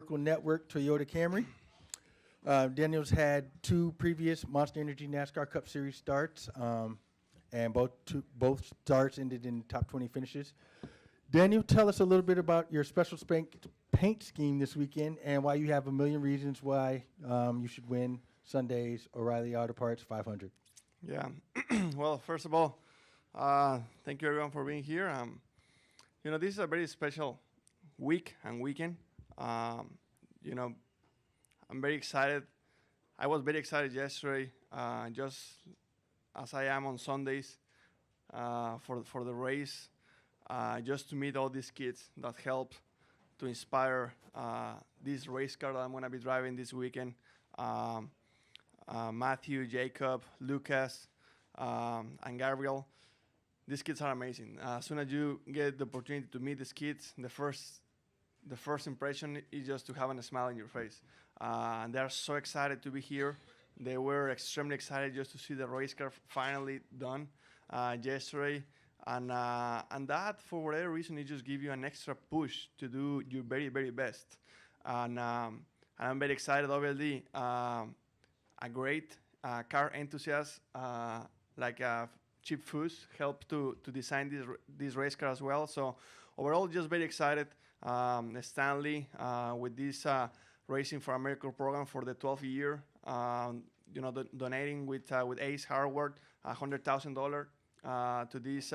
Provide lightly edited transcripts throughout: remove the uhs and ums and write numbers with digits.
Circle Network Toyota Camry. Daniel's had 2 previous Monster Energy NASCAR Cup Series starts, and both starts ended in top 20 finishes. Daniel, tell us a little bit about your special paint scheme this weekend and why you have a million reasons why you should win Sunday's O'Reilly Auto Parts 500. Yeah. Well, first of all, thank you everyone for being here. This is a very special week and weekend. You know, I'm very excited. I was very excited yesterday, just as I am on Sundays, for the race, just to meet all these kids that helped to inspire this race car that I'm going to be driving this weekend. Matthew, Jacob, Lucas, and Gabriel. These kids are amazing. As soon as you get the opportunity to meet these kids, the first impression is just to have a smile on your face. And they're so excited to be here. They were extremely excited just to see the race car finally done yesterday. And that, for whatever reason, it just gives you an extra push to do your very, very best. And I'm very excited, obviously. A great car enthusiast like Chip Foose helped to design this race car as well. So overall, just very excited. Stanley with this Racing for America program for the 12th year. Donating with Ace Hardware $100,000 to this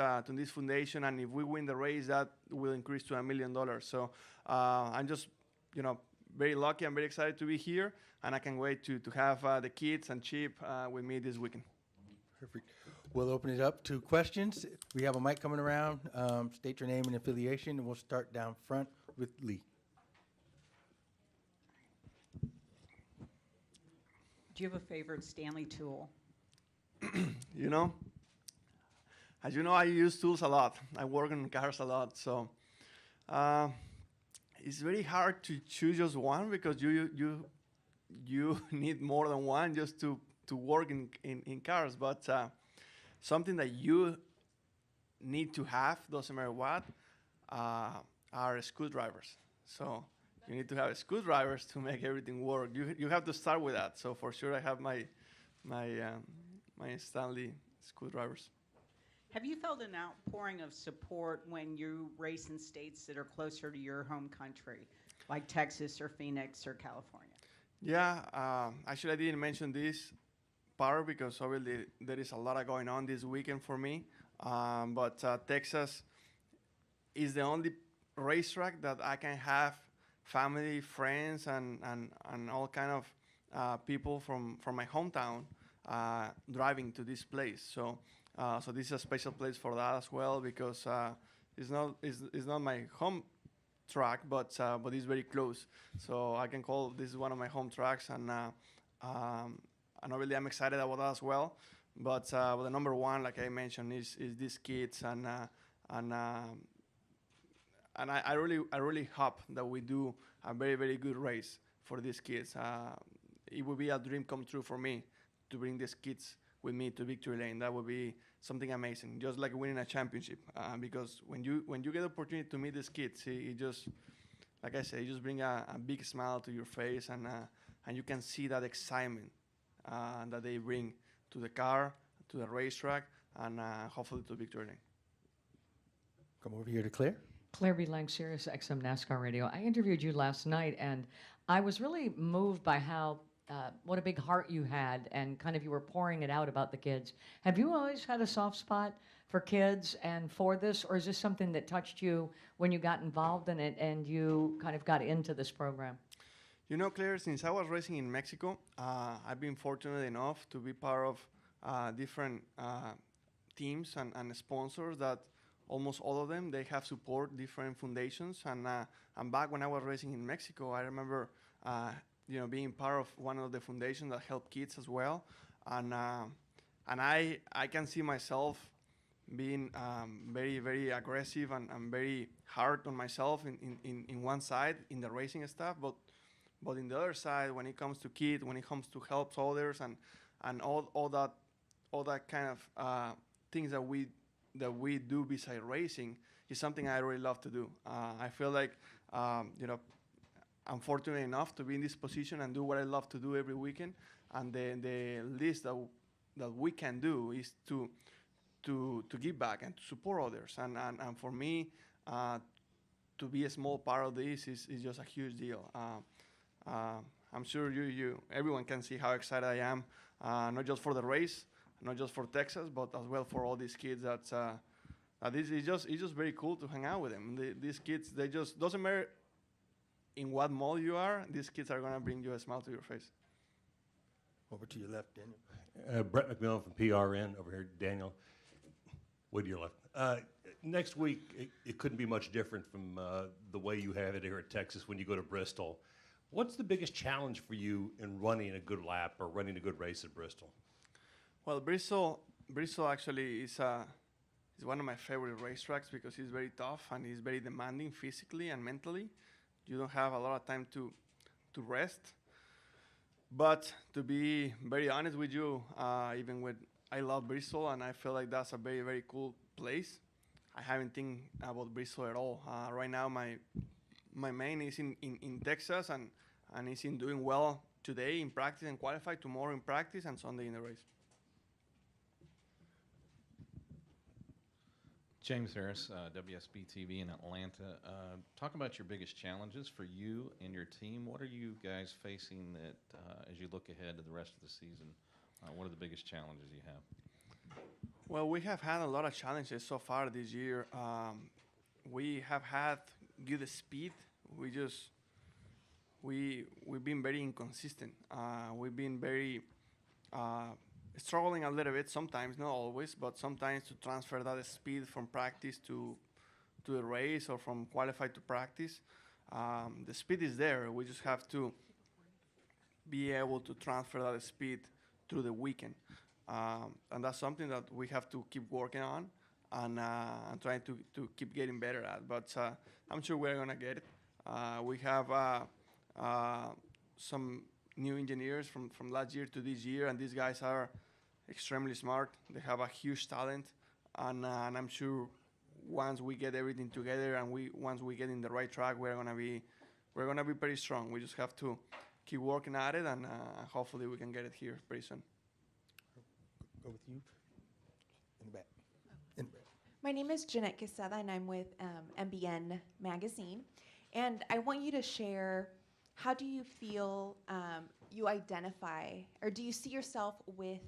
foundation, and if we win the race, that will increase to $1 million. So I'm just very lucky. I'm very excited to be here, and I can't wait to have the kids and Chip with me this weekend. Perfect. We'll open it up to questions. We have a mic coming around. State your name and affiliation, and we'll start down front with Lee. Do you have a favorite Stanley tool? As you know, I use tools a lot. I work on cars a lot, so it's very hard to choose just one because you need more than one just to work in cars. But something that you need to have, doesn't matter what, are screwdrivers. So you need to have screwdrivers to make everything work. You have to start with that. So for sure, I have my Stanley screwdrivers. Have you felt an outpouring of support when you race in states that are closer to your home country, like Texas or Phoenix or California? Yeah, actually I didn't mention this part because obviously there is a lot going on this weekend for me. But Texas is the only racetrack that I can have family, friends, and all kind of people from my hometown driving to this place. So this is a special place for that as well because it's not my home track, but it's very close. So I can call this one of my home tracks, and obviously I'm excited about that as well. But the number one, like I mentioned, is these kids, and I really hope that we do a very, very good race for these kids. It would be a dream come true for me to bring these kids with me to victory lane. That would be something amazing, just like winning a championship. Because when you get the opportunity to meet these kids, it just, like I said, it just bring a big smile to your face, and you can see that excitement that they bring to the car, to the racetrack, and hopefully to victory lane. Come over here to Claire. Claire B. Lang, Sirius XM NASCAR Radio. I interviewed you last night, and I was really moved by how what a big heart you had, and kind of you were pouring it out about the kids. Have you always had a soft spot for kids and for this, or is this something that touched you when you got involved in it and you kind of got into this program? Claire, since I was racing in Mexico, I've been fortunate enough to be part of different teams and sponsors that almost all of them, they have support different foundations. And back when I was racing in Mexico, I remember being part of one of the foundations that help kids as well. And I can see myself being very, very aggressive and very hard on myself in one side, in the racing stuff, but in the other side, when it comes to kids, when it comes to help others and all that kind of things that we do beside racing is something I really love to do. I feel like I'm fortunate enough to be in this position and do what I love to do every weekend. And the least that we can do is to give back and to support others. And for me, to be a small part of this is just a huge deal. I'm sure everyone can see how excited I am, not just for the race, not just for Texas, but as well for all these kids. It's just very cool to hang out with them. These kids, they just doesn't matter in what mode you are. These kids are gonna bring you a smile to your face. Over to your left, Daniel. Brett McMillan from PRN over here. Daniel, way to your left. Next week, it couldn't be much different from the way you have it here at Texas when you go to Bristol. What's the biggest challenge for you in running a good lap or running a good race at Bristol? Well, Bristol actually is one of my favorite racetracks because it's very tough and it's very demanding physically and mentally. You don't have a lot of time to rest. But to be very honest with you, I love Bristol and I feel like that's a very, very cool place. I haven't think about Bristol at all. Right now, my main is in Texas and is in doing well today in practice and qualify, tomorrow in practice and Sunday in the race. James Harris, WSB TV in Atlanta. Talk about your biggest challenges for you and your team. What are you guys facing that, as you look ahead to the rest of the season, what are the biggest challenges you have? Well, we have had a lot of challenges so far this year. We have had good speed. We've been very inconsistent. We've been very struggling a little bit sometimes, not always, but sometimes to transfer that speed from practice to the race or from qualified to practice. The speed is there. We just have to be able to transfer that speed through the weekend. And that's something that we have to keep working on and trying to keep getting better at. But I'm sure we're going to get it. We have some new engineers from last year to this year, and these guys are extremely smart. They have a huge talent, and I'm sure once we get everything together and once we get in the right track, we're gonna be pretty strong. We just have to keep working at it, and hopefully we can get it here pretty soon. Go with you. In the back. In the back. My name is Jeanette Quesada, and I'm with MBN Magazine. And I want you to share, how do you feel you identify, or do you see yourself with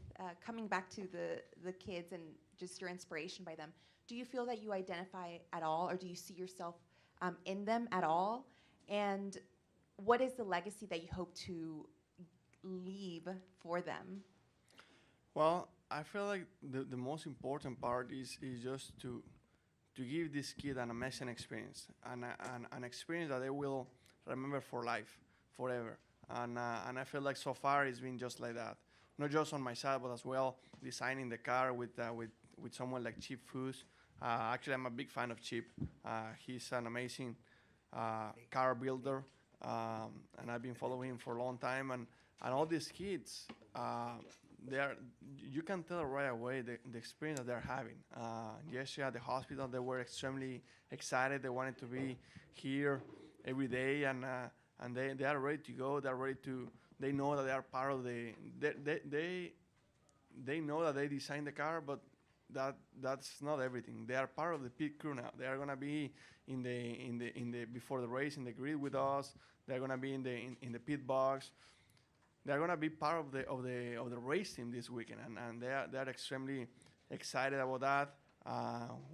coming back to the kids and just your inspiration by them? Do you feel that you identify at all, or do you see yourself in them at all? And what is the legacy that you hope to leave for them? Well, I feel like the most important part is just to give this kid an amazing experience, and an experience that they will remember for life, forever. And I feel like so far it's been just like that. Not just on my side, but as well designing the car with someone like Chip Foose. Actually, I'm a big fan of Chip. He's an amazing car builder, and I've been following him for a long time. And all these kids, you can tell right away the experience that they're having. Yesterday at the hospital, they were extremely excited. They wanted to be here every day, and they are ready to go. They're ready to. They know that they are part of the. They know that they designed the car, but that's not everything. They are part of the pit crew now. They are gonna be in the before the race in the grid with us. They're gonna be in the pit box. They're gonna be part of the race team this weekend, and they are extremely excited about that.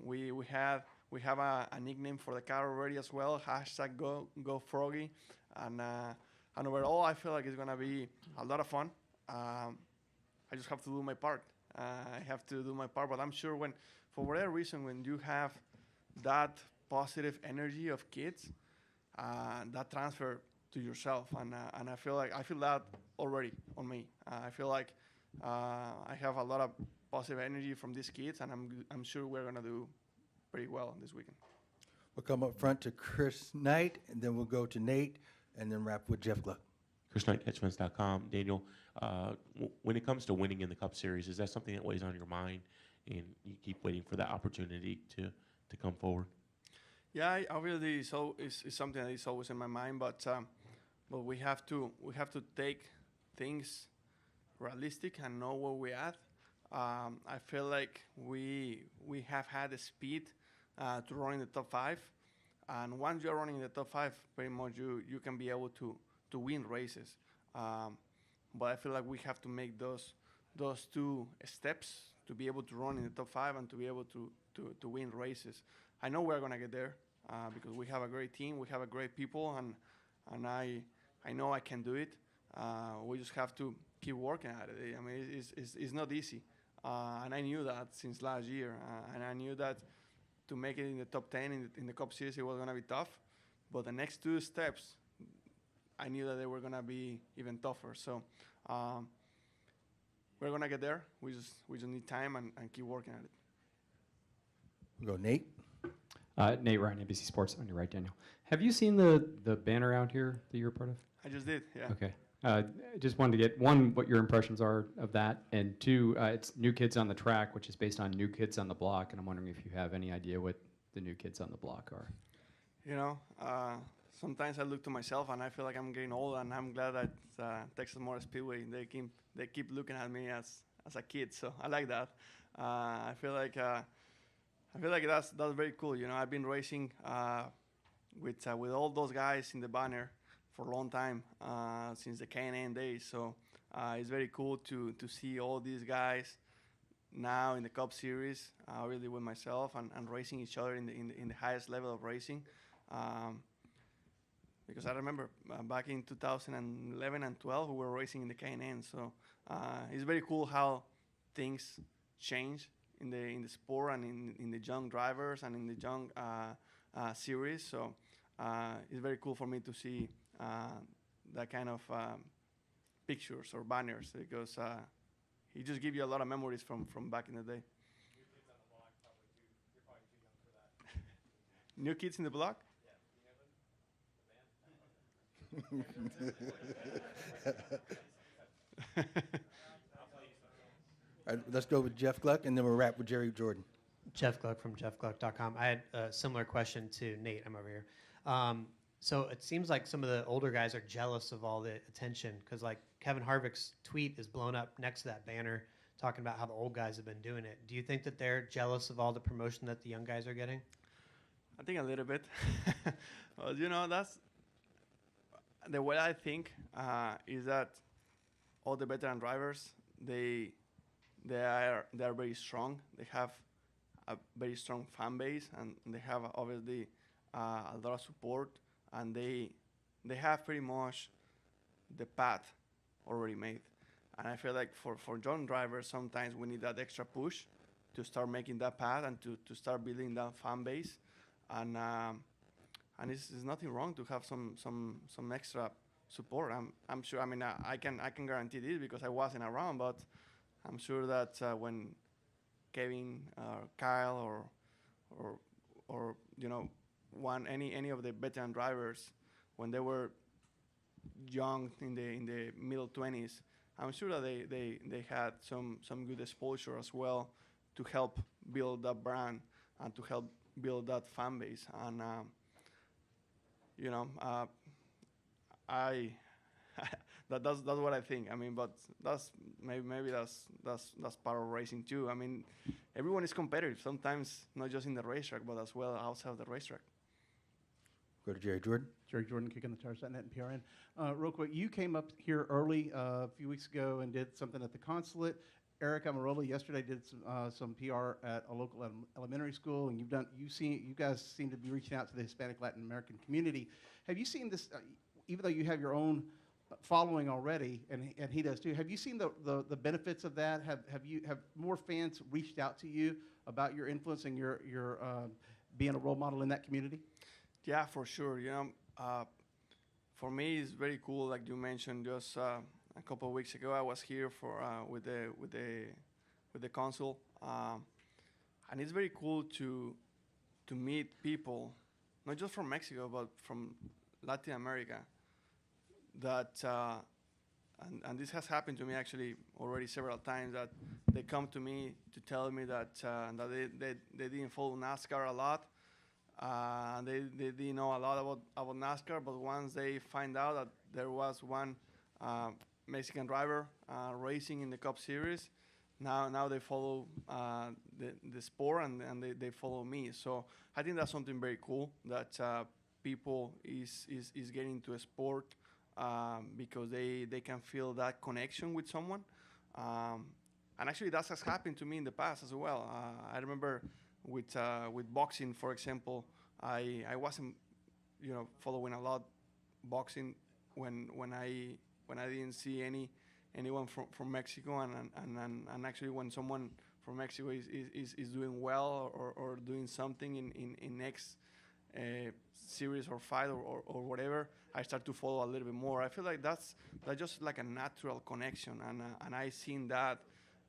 We have a nickname for the car already as well. #Go Froggy, and overall I feel like it's gonna be a lot of fun. I just have to do my part. But I'm sure for whatever reason, when you have that positive energy of kids, that transfer to yourself, and I feel that already on me. I feel like I have a lot of positive energy from these kids, and I'm sure we're gonna do pretty well this weekend. We'll come up front to Chris Knight, and then we'll go to Nate, and then wrap with Jeff Gluck. Chris Knight, Etchmans.com. Daniel, when it comes to winning in the Cup Series, is that something that weighs on your mind, and you keep waiting for that opportunity to come forward? Yeah, obviously it's something that is always in my mind, but but we have to take things realistic and know where we're at. I feel like we have had the speed to run in the top 5, and once you're running in the top 5, pretty much you can be able to win races. But I feel like we have to make those 2 steps to be able to run in the top 5 and to be able to win races. I know we're gonna get there because we have a great team, we have a great people, and I know I can do it. We just have to keep working at it. I mean, it's not easy, and I knew that since last year, and I knew that to make it in the top 10 in the Cup Series it was gonna be tough, but the next 2 steps, I knew that they were gonna be even tougher. So we're gonna get there. We just need time and keep working at it. We go Nate. Nate Ryan, ABC Sports. On your right, Daniel. Have you seen the banner out here that you're a part of? I just did, yeah. Okay. Just wanted to get, 1, what your impressions are of that, and 2, it's New Kids on the Track, which is based on New Kids on the Block, and I'm wondering if you have any idea what the New Kids on the Block are. You know, sometimes I look to myself and I feel like I'm getting old, and I'm glad that Texas Motor Speedway, they keep looking at me as a kid, so I like that. I feel like that's very cool. You know, I've been racing with all those guys in the banner for a long time, since the K&N days. So it's very cool to see all these guys now in the Cup Series, really with myself and racing each other in the highest level of racing. Because I remember back in 2011 and 12, we were racing in the K&N. So it's very cool how things change in the sport and in the young drivers and in the young series. So it's very cool for me to see that kind of pictures or banners, because it just gives you a lot of memories from back in the day. New Kids in the Block? All right, let's go with Jeff Gluck, and then we'll wrap with Jerry Jordan. Jeff Gluck from jeffgluck.com. I had a similar question to Nate. I'm over here. So it seems like some of the older guys are jealous of all the attention, because like Kevin Harvick's tweet is blown up next to that banner talking about how the old guys have been doing it. Do you think that they're jealous of all the promotion that the young guys are getting? I think a little bit. Well, you know, that's the way I think is that all the veteran drivers, they are very strong. They have a very strong fan base, and they have obviously a lot of support, and they have pretty much the path already made. And I feel like for young drivers, sometimes we need that extra push to start making that path and to start building that fan base. And it's nothing wrong to have some extra support. I'm sure. I mean, I can guarantee this because I wasn't around, but I'm sure that when Kevin, Kyle, or you know, any of the veteran drivers, when they were young in the middle 20s, I'm sure that they had some good exposure as well to help build that brand and to help build that fan base. And you know, that's what I think. I mean, but that's maybe that's part of racing too. I mean, everyone is competitive. Sometimes not just in the racetrack, but as well outside of the racetrack. Go to Jerry Jordan. Jerry Jordan, kicking the tires.net and PRN. Real quick, you came up here early a few weeks ago and did something at the consulate. Eric Amarola yesterday did some PR at a local elementary school, and you guys seem to be reaching out to the Hispanic Latin American community. Have you seen this? Even though you have your own following already, and he does too, have you seen the benefits of that? Have more fans reached out to you about your influence and your being a role model in that community? Yeah, for sure. You know, for me, it's very cool. Like you mentioned, just a couple of weeks ago, I was here for with the consul, and it's very cool to meet people, not just from Mexico, but from Latin America. That and this has happened to me actually already several times. That they come to me to tell me that they didn't follow NASCAR a lot. They didn't know a lot about NASCAR, but once they find out that there was one Mexican driver racing in the Cup Series. Now they follow the sport and they follow me. So I think that's something very cool that people is getting into a sport because they can feel that connection with someone. And actually that has happened to me in the past as well. I remember with boxing, for example, I wasn't following a lot boxing when I didn't see anyone from Mexico, and actually when someone from Mexico is doing well or doing something in next series or fight or whatever, I start to follow a little bit more. I feel like that's just like a natural connection, and I seen that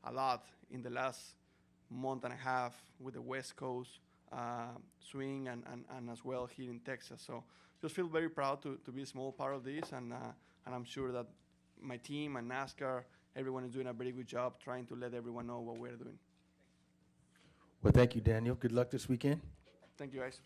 a lot in the last month and a half with the West Coast swing and as well here in Texas. So just feel very proud to be a small part of this, and I'm sure that my team and NASCAR, everyone is doing a very good job trying to let everyone know what we're doing. Well, thank you, Daniel. Good luck this weekend. Thank you, guys.